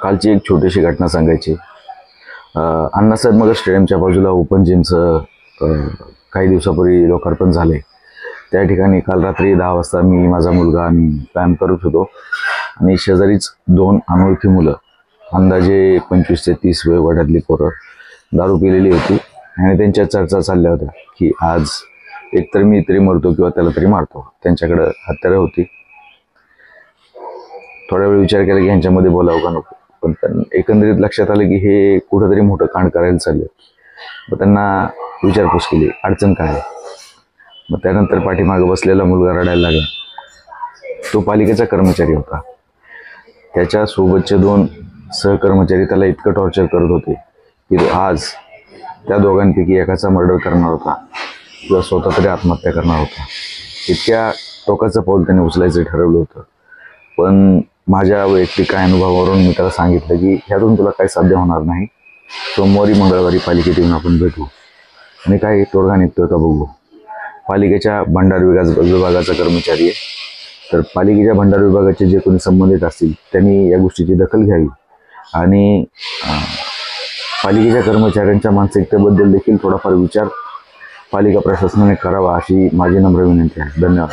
कालची एक छोटीशी घटना सांगायची। अण्णासाहेब नगर स्टेडियमच्या बाजूला ओपन जिमचं काही दिवसापूर्वी लोकार्पण झाले। त्या ठिकाणी काल रात्री 10 वाजता मी, माझा मुलगा आणि व्यायाम करत होतो आणि शेजारीच 2 अनोळखी मुलं, अंदाजे 25 ते 30 वयोगटातली पोरं दारू पिलेली होती आणि त्यांच्या चर्चा चालल्या होत्या की आज एकतर मी तरी मरतो किंवा त्याला तरी मारतो। त्यांच्याकडे हत्यारं होती। थोडा वेळ विचार केला की ह्यांच्यामध्ये बोलावं का नको, पण एकंदरीत लक्षात आलं की हे कुठंतरी मोठं कांड करायला चालले। मग त्यांना विचारपूस केली, अडचण काय आहे? मग त्यानंतर पाठीमागं बसलेला मुलगा रडायला लागला। तो पालिकेचा कर्मचारी होता। त्याच्या सोबतचे 2 सहकर्मचारी त्याला इतकं टॉर्चर करत होते की तो आज त्या दोघांपैकी एकाचा मर्डर करणार होता किंवा स्वतः तरी आत्महत्या करणार होता। इतक्या टोकाचं पाऊल त्याने उचलायचं ठरवलं होतं। पण माझ्या वैयक्तिक अनुभवावरून मी त्याला सांगितलं की ह्यातून तुला काही साध्य होणार नाही, सोमवारी मंगळवारी पालिकेत येऊन आपण भेटू आणि काय तोडगा निघतोय का बघू। पालिकेच्या भंडार विभागाचा कर्मचारी आहे, तर पालिकेच्या भंडार विभागाचे जे कोणी संबंधित असतील त्यांनी या गोष्टीची दखल घ्यावी आणि पालिकेच्या कर्मचाऱ्यांच्या मानसिकतेबद्दल देखील थोडाफार विचार पालिका प्रशासनाने करावा अशी माझी नम्र विनंती आहे। धन्यवाद।